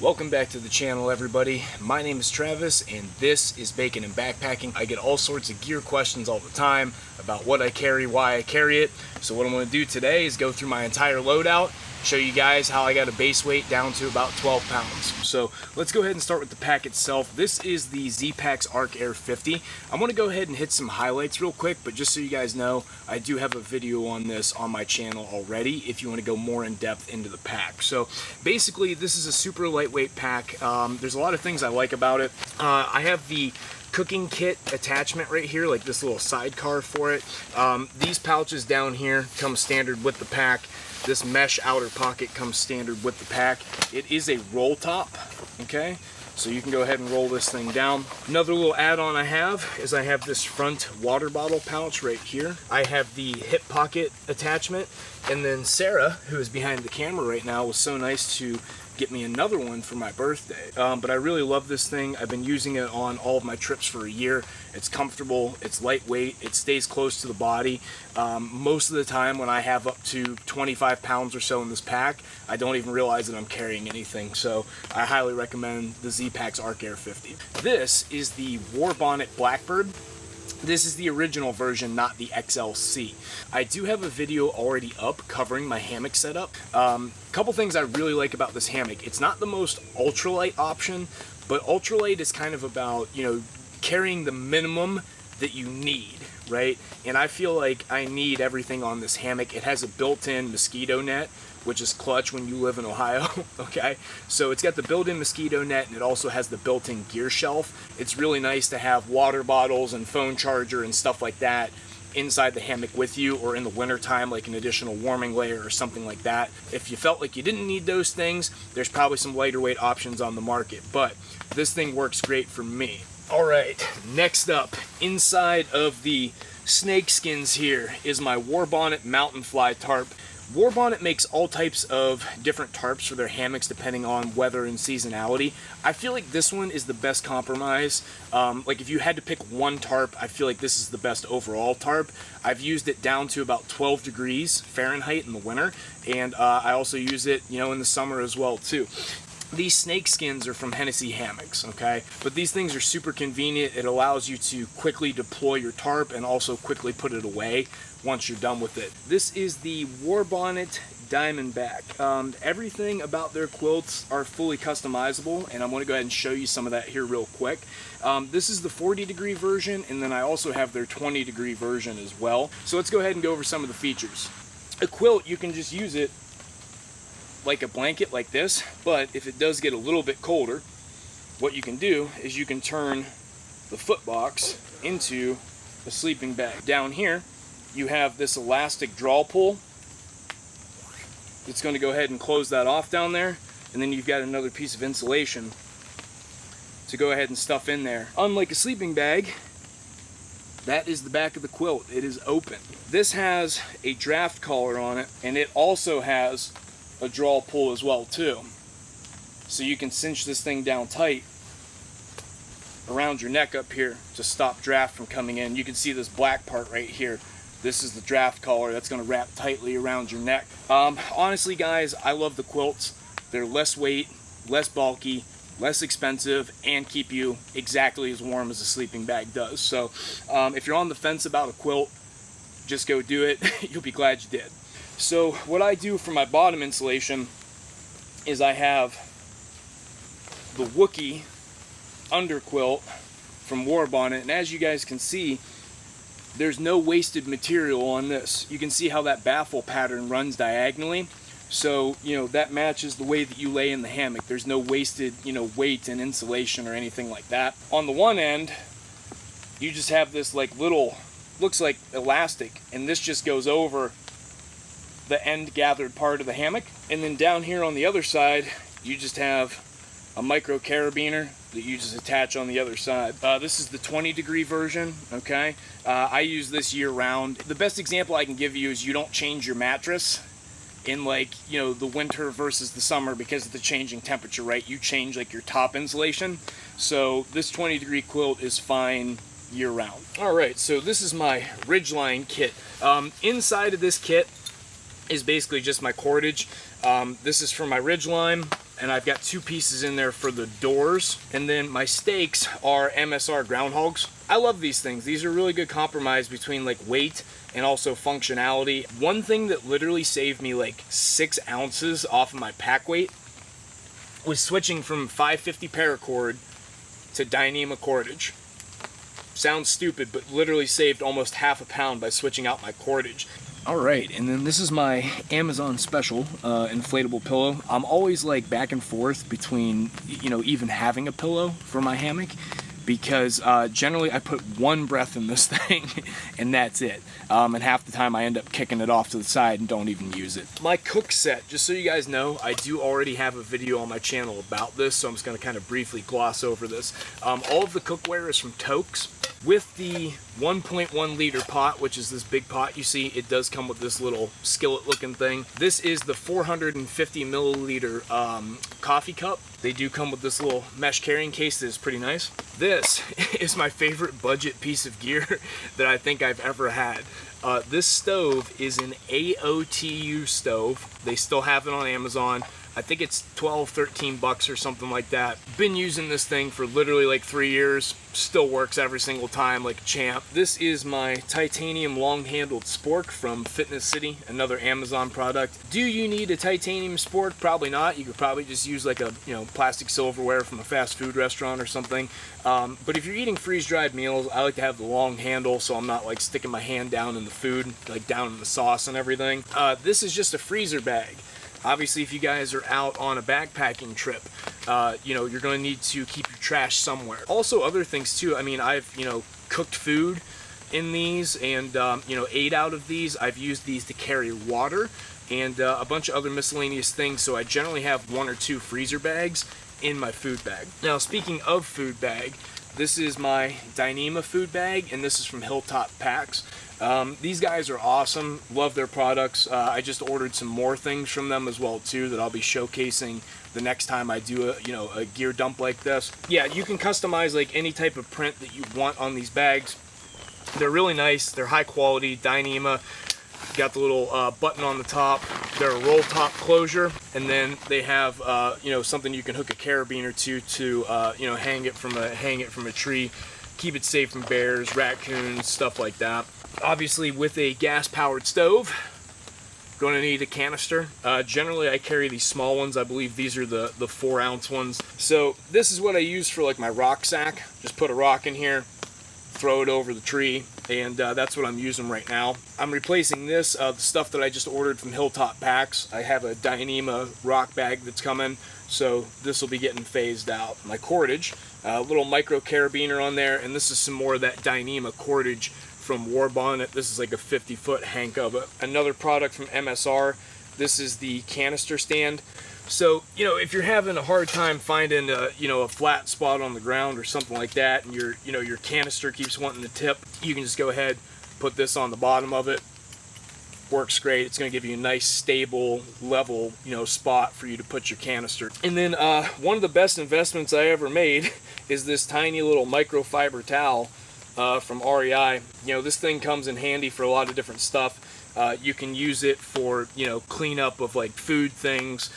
Welcome back to the channel, everybody. My name is Travis and this is Bacon and Backpacking. I get all sorts of gear questions all the time about what I carry, why I carry it. So what I'm going to do today is go through my entire loadout, show you guys how I got a base weight down to about 12 pounds. So let's go ahead and start with the pack itself. This is the Zpacks Arc Air 50. I'm going to go ahead and hit some highlights real quick, but just so you guys know, I do have a video on this on my channel already if you want to go more in depth into the pack. So basically this is a super lightweight pack. There's a lot of things I like about it. I have the cooking kit attachment right here, like this little sidecar for it. These pouches down here come standard with the pack. This mesh outer pocket comes standard with the pack. It is a roll top, okay? So you can go ahead and roll this thing down. Another little add-on I have is I have this front water bottle pouch right here. I have the hip pocket attachment, and then Sarah, who is behind the camera right now, was so nice to get me another one for my birthday. But I really love this thing. I've been using it on all of my trips for a year. It's comfortable, it's lightweight, it stays close to the body. Most of the time when I have up to 25 pounds or so in this pack, I don't even realize that I'm carrying anything. So I highly recommend the Zpacks Arc Air 50. This is the Warbonnet Blackbird. This is the original version, not the XLC. I do have a video already up covering my hammock setup. Couple things I really like about this hammock. It's not the most ultralight option, but ultralight is kind of about, you know, carrying the minimum that you need, right? And I feel like I need everything on this hammock. It has a built-in mosquito net, which is clutch when you live in Ohio, okay? So it's got the built-in mosquito net, and it also has the built-in gear shelf. It's really nice to have water bottles and phone charger and stuff like that inside the hammock with you, or in the winter time, like an additional warming layer or something like that. If you felt like you didn't need those things, there's probably some lighter weight options on the market, but this thing works great for me. All right, next up, inside of the snake skins here is my Warbonnet Mountain Fly tarp. Warbonnet makes all types of different tarps for their hammocks depending on weather and seasonality. I feel like this one is the best compromise. Like if you had to pick one tarp, I feel like this is the best overall tarp. I've used it down to about 12 degrees Fahrenheit in the winter, and I also use it, you know, in the summer as well too. These snake skins are from Hennessy Hammocks, okay? But these things are super convenient. It allows you to quickly deploy your tarp and also quickly put it away once you're done with it. This is the Warbonnet Diamondback. Everything about their quilts are fully customizable, and I'm going to go ahead and show you some of that here real quick. This is the 40-degree version, and then I also have their 20-degree version as well. So let's go ahead and go over some of the features. A quilt, you can just use it like a blanket like this, but if it does get a little bit colder, what you can do is you can turn the foot box into a sleeping bag. Down here you have this elastic draw pull. It's going to go ahead and close that off down there, and then you've got another piece of insulation to go ahead and stuff in there. Unlike a sleeping bag, that is the back of the quilt. It is open. This has a draft collar on it, and it also has a draw pull as well too, so you can cinch this thing down tight around your neck up here to stop draft from coming in. You can see this black part right here. This is the draft collar that's going to wrap tightly around your neck. Honestly guys, I love the quilts. They're less weight, less bulky, less expensive, and keep you exactly as warm as a sleeping bag does. So if you're on the fence about a quilt, just go do it. You'll be glad you did. So what I do for my bottom insulation is I have the Wooki underquilt from Warbonnet, and as you guys can see, there's no wasted material on this. You can see how that baffle pattern runs diagonally, so you know that matches the way that you lay in the hammock. There's no wasted, you know, weight and insulation or anything like that. On the one end, you just have this like little, looks like elastic, and this just goes over the end gathered part of the hammock. And then down here on the other side, you just have a micro carabiner that you just attach on the other side. This is the 20-degree version, okay? I use this year round. The best example I can give you is you don't change your mattress in, like, you know, the winter versus the summer because of the changing temperature, right? You change like your top insulation. So this 20-degree quilt is fine year round. All right, so this is my Ridgeline kit. Inside of this kit is basically just my cordage. This is for my Ridgeline. and I've got 2 pieces in there for the doors. And then my stakes are MSR groundhogs. I love these things. These are really good compromise between like weight and also functionality. One thing that literally saved me like 6 ounces off of my pack weight was switching from 550 paracord to Dyneema cordage. Sounds stupid, but literally saved almost half a pound by switching out my cordage. Alright, and then this is my Amazon special inflatable pillow. I'm always like back and forth between, you know, even having a pillow for my hammock, because generally I put 1 breath in this thing and that's it. And half the time I end up kicking it off to the side and don't even use it. My cook set, just so you guys know, I do already have a video on my channel about this, so I'm just going to kind of briefly gloss over this. All of the cookware is from Toaks. With the 1.1 liter pot, which is this big pot you see, it does come with this little skillet looking thing. This is the 450 milliliter coffee cup. They do come with this little mesh carrying case that is pretty nice. This is my favorite budget piece of gear that I think I've ever had. This stove is an AOTU stove. They still have it on Amazon. I think it's 12, 13 bucks or something like that. Been using this thing for literally like 3 years. Still works every single time like a champ. This is my titanium long-handled spork from Fitness City, another Amazon product. Do you need a titanium spork? Probably not. You could probably just use like a, you know, plastic silverware from a fast food restaurant or something. But if you're eating freeze-dried meals, I like to have the long handle so I'm not like sticking my hand down in the food, like down in the sauce and everything. This is just a freezer bag. Obviously, if you guys are out on a backpacking trip, you know, you're going to need to keep your trash somewhere. Also, other things too. I mean, I've, you know, cooked food in these, and you know, ate out of these. I've used these to carry water and a bunch of other miscellaneous things. So I generally have 1 or 2 freezer bags in my food bag. Now, speaking of food bag, this is my Dyneema food bag, and this is from Hilltop Packs. These guys are awesome. Love their products. I just ordered some more things from them as well too that I'll be showcasing the next time I do a gear dump like this. Yeah, you can customize like any type of print that you want on these bags. They're really nice. They're high quality. Dyneema. Got the little button on the top. They're a roll top closure, and then they have you know, something you can hook a carabiner to you know, hang it from a tree, keep it safe from bears, raccoons, stuff like that. Obviously, with a gas-powered stove, going to need a canister. Generally, I carry these small ones. I believe these are the 4-ounce ones. So this is what I use for like my rock sack. Just put a rock in here, throw it over the tree, and that's what I'm using right now. I'm replacing this, the stuff that I just ordered from Hilltop Packs. I have a Dyneema rock bag that's coming, so this will be getting phased out. My cordage, a little micro carabiner on there, and this is some more of that Dyneema cordage from Warbonnet. This is like a 50-foot hank of it. Another product from MSR. This is the canister stand. So, you know, if you're having a hard time finding a flat spot on the ground or something like that, and your canister keeps wanting to tip, you can just go ahead, put this on the bottom of it. Works great. It's going to give you a nice, stable, level, spot for you to put your canister. And then one of the best investments I ever made is this tiny little microfiber towel from REI. This thing comes in handy for a lot of different stuff. You can use it for, cleanup of like food things,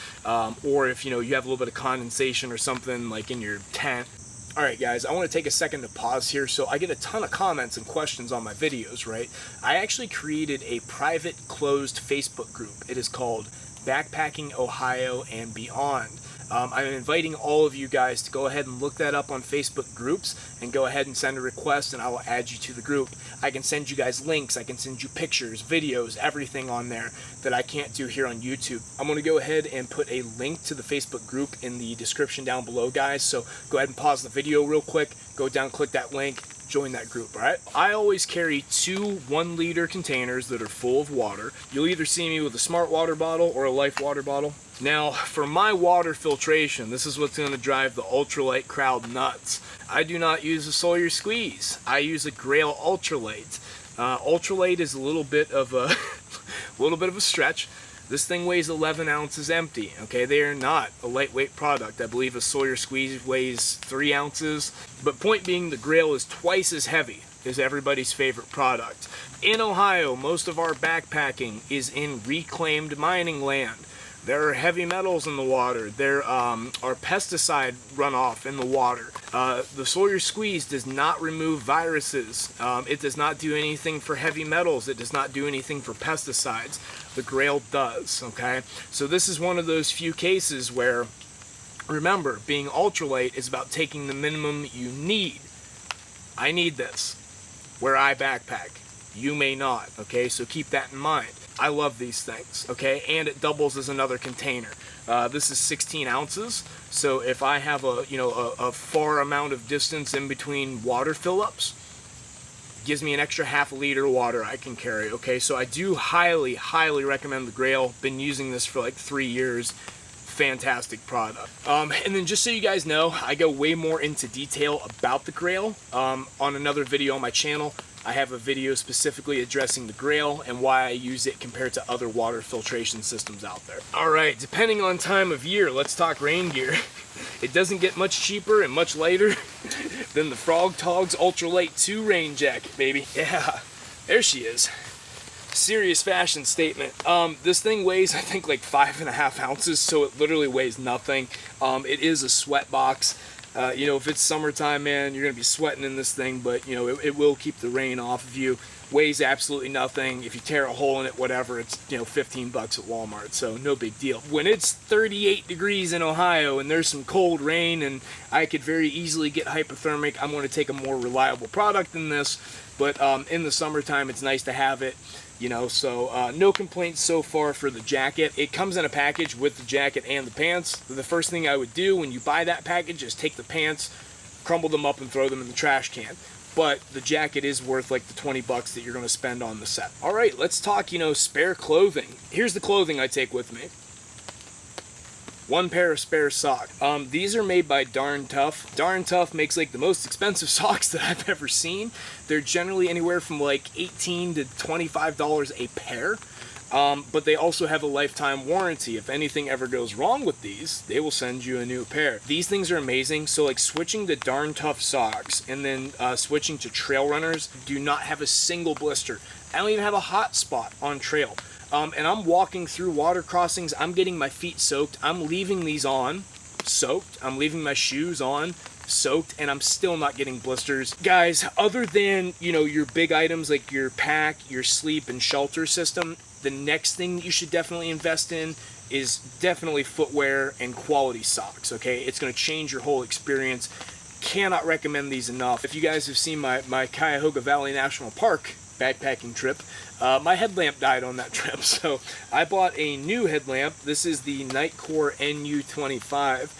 or if, you have a little bit of condensation or something like in your tent. Alright guys, I want to take a second to pause here. So I get a ton of comments and questions on my videos, right? I actually created a private closed Facebook group. It is called Backpacking Ohio and Beyond. I'm inviting all of you guys to go ahead and look that up on Facebook groups and go ahead and send a request and I will add you to the group. I can send you guys links, I can send you pictures, videos, everything on there that I can't do here on YouTube. I'm going to go ahead and put a link to the Facebook group in the description down below, guys. So go ahead and pause the video real quick, go down, click that link, join that group, alright? I always carry 2 1-liter containers that are full of water. You'll either see me with a Smart Water bottle or a Life water bottle. Now, for my water filtration, this is what's going to drive the ultralight crowd nuts. I do not use a Sawyer Squeeze. I use a Grayl Ultralight. Ultralight is a little bit of a stretch. This thing weighs 11 ounces empty. Okay, they are not a lightweight product. I believe a Sawyer Squeeze weighs 3 ounces. But point being, the Grayl is twice as heavy as everybody's favorite product. In Ohio, most of our backpacking is in reclaimed mining land. There are heavy metals in the water. There are pesticide runoff in the water. The Sawyer Squeeze does not remove viruses. It does not do anything for heavy metals. It does not do anything for pesticides. The Grayl does, okay? So this is one of those few cases where, remember, being ultralight is about taking the minimum you need. I need this where I backpack. You may not, okay? So keep that in mind. I love these things, okay? And it doubles as another container. This is 16 ounces, so if I have a far amount of distance in between water fill-ups, gives me an extra half a liter of water I can carry, okay? So I do highly, highly recommend the Grayl. Been using this for like 3 years. Fantastic product. And then just so you guys know, I go way more into detail about the Grayl on another video on my channel. I have a video specifically addressing the Grayl and why I use it compared to other water filtration systems out there. Alright, depending on time of year, let's talk rain gear. It doesn't get much cheaper and much lighter than the Frog Togs Ultralight 2 rain jacket, baby. Yeah, there she is. Serious fashion statement. This thing weighs, I think, like 5.5 ounces, so it literally weighs nothing. It is a sweat box. You know, if it's summertime, man, you're gonna be sweating in this thing, but you know, it will keep the rain off of you. Weighs absolutely nothing. If you tear a hole in it, whatever, it's, you know, 15 bucks at Walmart, so no big deal. When it's 38 degrees in Ohio and there's some cold rain and I could very easily get hypothermic, I'm going to take a more reliable product than this, but in the summertime, it's nice to have it. You know, so no complaints so far for the jacket. It comes in a package with the jacket and the pants. The first thing I would do when you buy that package is take the pants, crumble them up and throw them in the trash can. But the jacket is worth like the 20 bucks that you're going to spend on the set. All right, let's talk, you know, spare clothing. Here's the clothing I take with me. One pair of spare socks. These are made by Darn Tough. Darn Tough makes like the most expensive socks that I've ever seen. They're generally anywhere from like $18 to $25 a pair. But they also have a lifetime warranty. If anything ever goes wrong with these, they will send you a new pair. These things are amazing. So like switching to Darn Tough socks and then switching to trail runners do not have a single blister. I don't even have a hot spot on trail. And I'm walking through water crossings, I'm getting my feet soaked, I'm leaving these on, soaked, I'm leaving my shoes on, soaked, and I'm still not getting blisters. Guys, other than, you know, your big items like your pack, your sleep, and shelter system, the next thing you should definitely invest in is definitely footwear and quality socks, okay? It's going to change your whole experience. Cannot recommend these enough. If you guys have seen my Cuyahoga Valley National Park backpacking trip, my headlamp died on that trip, so I bought a new headlamp. This is the Nitecore NU25.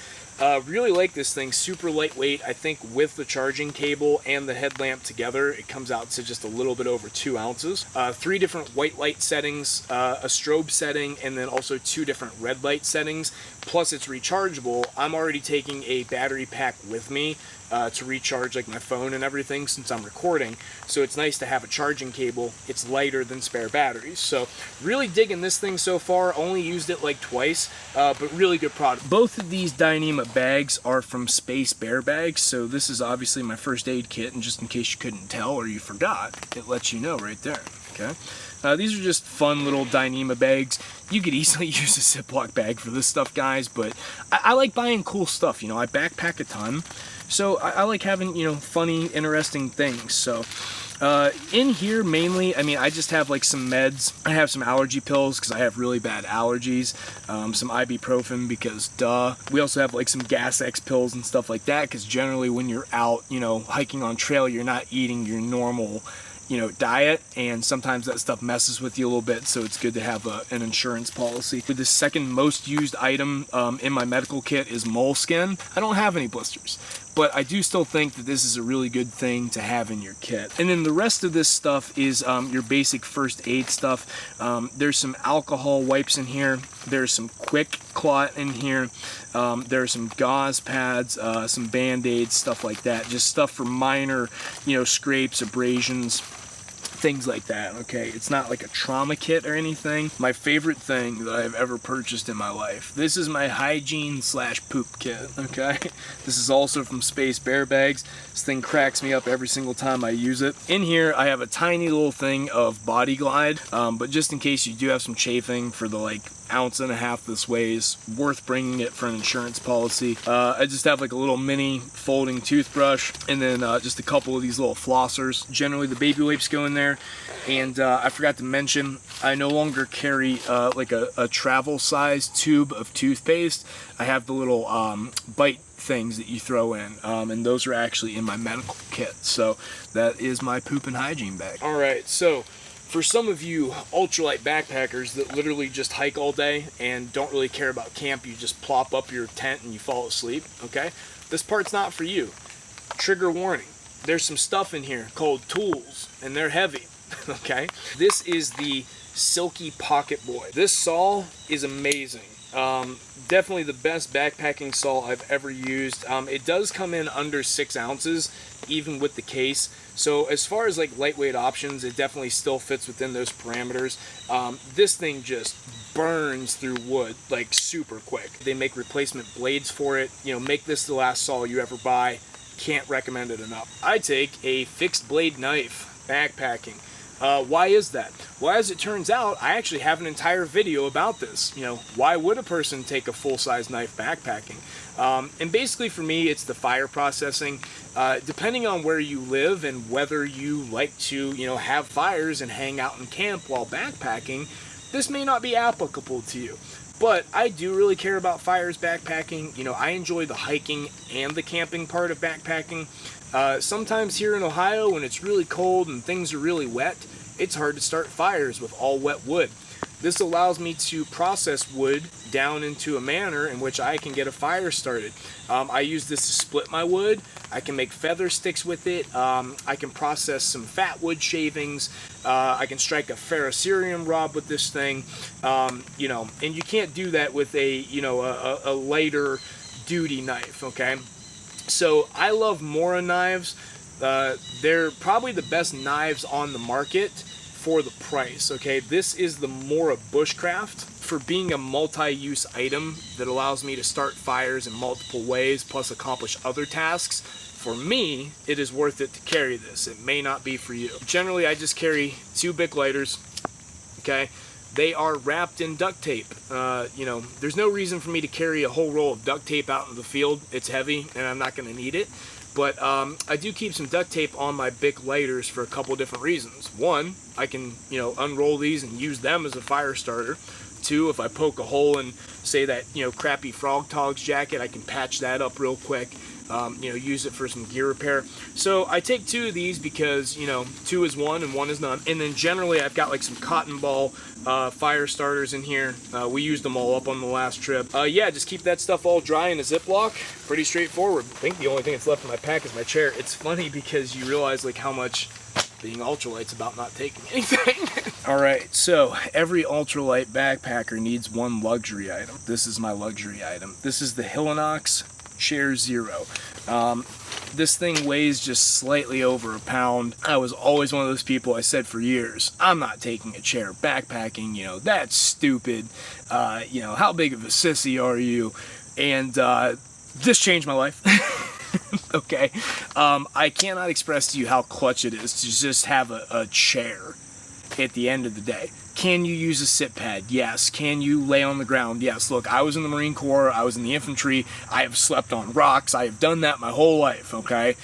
Really like this thing, super lightweight. I think with the charging cable and the headlamp together, it comes out to just a little bit over 2 ounces. 3 different white light settings, a strobe setting, and then also 2 different red light settings. Plus it's rechargeable. I'm already taking a battery pack with me to recharge like my phone and everything since I'm recording. So it's nice to have a charging cable. It's lighter than spare batteries. So really digging this thing so far. Only used it like twice, but really good product. Both of these Dyneema bags are from Space Bear Bags. So this is obviously my first aid kit, and just in case you couldn't tell or you forgot, it lets you know right there. Okay. These are just fun little Dyneema bags. You could easily use a Ziploc bag for this stuff, guys, but I like buying cool stuff. You know, I backpack a ton, so I like having, you know, funny, interesting things. So in here mainly, I mean, I just have like some meds. I have some allergy pills because I have really bad allergies, some ibuprofen because duh. We also have like some Gas X pills and stuff like that because generally when you're out, you know, hiking on trail, you're not eating your normal, you know, diet, and sometimes that stuff messes with you a little bit, so it's good to have an insurance policy. The second most used item in my medical kit is moleskin. I don't have any blisters, but I do still think that this is a really good thing to have in your kit. And then the rest of this stuff is your basic first aid stuff. There's some alcohol wipes in here. There's some Quick Clot in here. There's some gauze pads, some Band-Aids, stuff like that. Just stuff for minor, you know, scrapes, abrasions, things like that, okay? It's not like a trauma kit or anything. My favorite thing that I've ever purchased in my life. This is my hygiene / poop kit, okay? This is also from Space Bear Bags. This thing cracks me up every single time I use it. In here, I have a tiny little thing of Body Glide, but just in case you do have some chafing for the like ounce and a half this weighs. Worth bringing it for an insurance policy. I just have like a little mini folding toothbrush, and then just a couple of these little flossers. Generally the baby wipes go in there. And I forgot to mention, I no longer carry like a travel size tube of toothpaste. I have the little bite things that you throw in, and those are actually in my medical kit. So that is my poop and hygiene bag. All right, so for some of you ultralight backpackers that literally just hike all day and don't really care about camp, you just plop up your tent and you fall asleep, okay? This part's not for you. Trigger warning, there's some stuff in here called tools, and they're heavy, okay? This is the Silky Pocket Boy. This saw is amazing. Definitely the best backpacking saw I've ever used. It does come in under 6 ounces, even with the case. So as far as like lightweight options, it definitely still fits within those parameters. This thing just burns through wood like super quick. They make replacement blades for it. You know, make this the last saw you ever buy. Can't recommend it enough. I take a fixed blade knife backpacking. Why is that? Well, as it turns out, I actually have an entire video about this. You know, why would a person take a full-size knife backpacking? And basically for me, it's the fire processing. Depending on where you live and whether you like to, you know, have fires and hang out in camp while backpacking, this may not be applicable to you. But I do really care about fires backpacking. You know, I enjoy the hiking and the camping part of backpacking. Sometimes here in Ohio, when it's really cold and things are really wet, it's hard to start fires with all wet wood. This allows me to process wood down into a manner in which I can get a fire started. I use this to split my wood. I can make feather sticks with it. I can process some fat wood shavings. I can strike a ferrocerium rod with this thing. You know, and you can't do that with a lighter duty knife, okay? So I love Mora knives. They're probably the best knives on the market for the price, okay? This is the Mora Bushcraft. For being a multi-use item that allows me to start fires in multiple ways plus accomplish other tasks, for me, it is worth it to carry this. It may not be for you. Generally, I just carry 2 Bic lighters, okay? They are wrapped in duct tape. You know, there's no reason for me to carry a whole roll of duct tape out in the field. It's heavy and I'm not going to need it. But I do keep some duct tape on my Bic lighters for a couple different reasons. One, I can, you know, unroll these and use them as a fire starter. 2, if I poke a hole in, say, that, you know, crappy Frog Togs jacket, I can patch that up real quick. You know, use it for some gear repair. So I take 2 of these because, you know, 2 is 1 and 1 is none. And then generally I've got like some cotton ball fire starters in here. We used them all up on the last trip. Yeah, just keep that stuff all dry in a Ziploc. Pretty straightforward. I think the only thing that's left in my pack is my chair. It's funny because you realize like how much being ultralight's about not taking anything. Alright, so every ultralight backpacker needs one luxury item. This is my luxury item. This is the Helinox Chair Zero. This thing weighs just slightly over a pound. I was always one of those people, I said for years, I'm not taking a chair backpacking, you know, that's stupid. You know, how big of a sissy are you? And this changed my life. Okay. I cannot express to you how clutch it is to just have a chair at the end of the day. Can you use a sit pad? Yes. Can you lay on the ground? Yes. Look, I was in the Marine Corps. I was in the infantry. I have slept on rocks. I have done that my whole life, okay?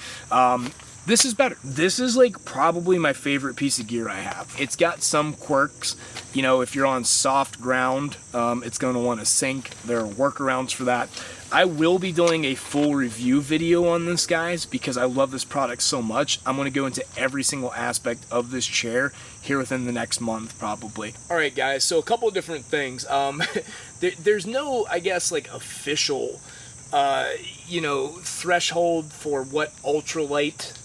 This is better. This is like probably my favorite piece of gear I have. It's got some quirks. You know, if you're on soft ground, it's going to want to sink. There are workarounds for that. I will be doing a full review video on this, guys, because I love this product so much. I'm going to go into every single aspect of this chair here within the next month, probably. All right, guys, so a couple of different things. There's no, I guess, like official, you know, threshold for what ultralight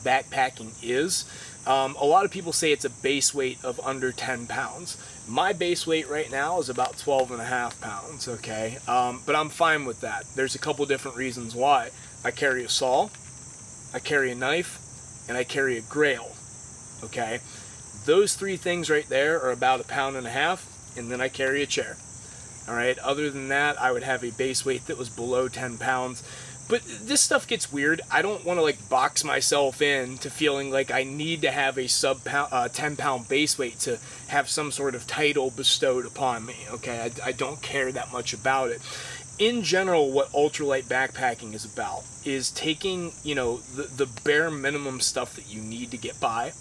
backpacking is. A lot of people say it's a base weight of under 10 pounds. My base weight right now is about 12.5 pounds, okay? But I'm fine with that. There's a couple different reasons why. I carry a saw, I carry a knife, and I carry a Grayl, okay? Those 3 things right there are about 1.5 pounds, and then I carry a chair. All right, other than that, I would have a base weight that was below 10 pounds. But this stuff gets weird. I don't want to like box myself in to feeling like I need to have a 10 pound base weight to have some sort of title bestowed upon me. Okay, I don't care that much about it. In general, what ultralight backpacking is about is taking, you know, the bare minimum stuff that you need to get by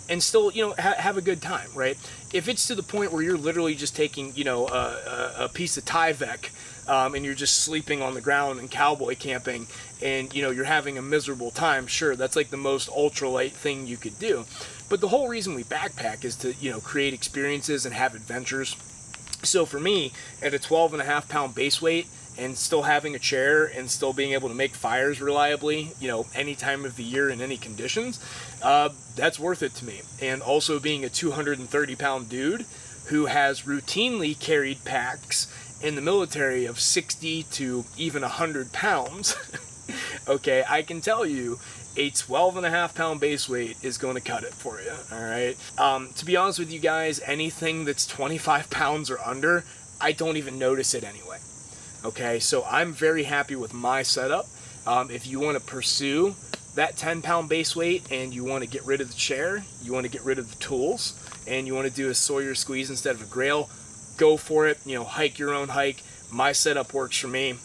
and still, you know, have a good time, right? If it's to the point where you're literally just taking, you know, a piece of Tyvek and you're just sleeping on the ground and cowboy camping and, you know, you're having a miserable time, sure, that's like the most ultralight thing you could do. But the whole reason we backpack is to, you know, create experiences and have adventures. So for me, at a 12.5 pound base weight and still having a chair and still being able to make fires reliably, you know, any time of the year in any conditions, that's worth it to me. And also being a 230 pound dude who has routinely carried packs in the military of 60 to even 100 pounds, okay, I can tell you a 12.5 pound base weight is going to cut it for you, all right? To be honest with you guys, anything that's 25 pounds or under, I don't even notice it anyway, okay? So I'm very happy with my setup. If you want to pursue that 10 pound base weight and you want to get rid of the chair, you want to get rid of the tools, and you want to do a Sawyer squeeze instead of a Grayl, go for it. You know, hike your own hike. My setup works for me.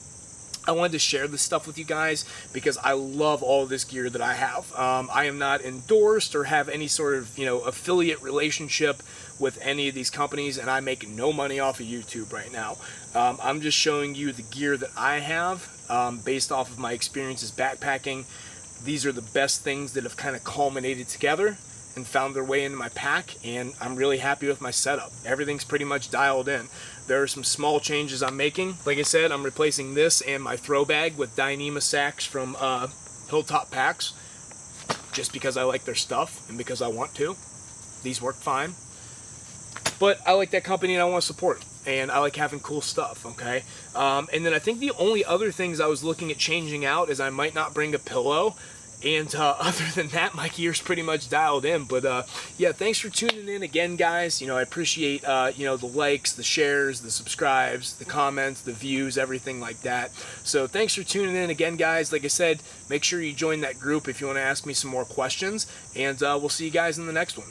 I wanted to share this stuff with you guys because I love all of this gear that I have. I am not endorsed or have any sort of, you know, affiliate relationship with any of these companies, and I make no money off of YouTube right now. I'm just showing you the gear that I have based off of my experiences backpacking. These are the best things that have kind of culminated together and found their way into my pack, and I'm really happy with my setup. Everything's pretty much dialed in. There are some small changes I'm making. Like I said, I'm replacing this and my throw bag with Dyneema sacks from Hilltop Packs, just because I like their stuff and because I want to. These work fine. But I like that company and I want to support them. And I like having cool stuff, okay? And then I think the only other things I was looking at changing out is I might not bring a pillow. And other than that, my gear's pretty much dialed in. But yeah, thanks for tuning in again, guys. You know, I appreciate you know, the likes, the shares, the subscribes, the comments, the views, everything like that. So thanks for tuning in again, guys. Like I said, make sure you join that group if you want to ask me some more questions. And we'll see you guys in the next one.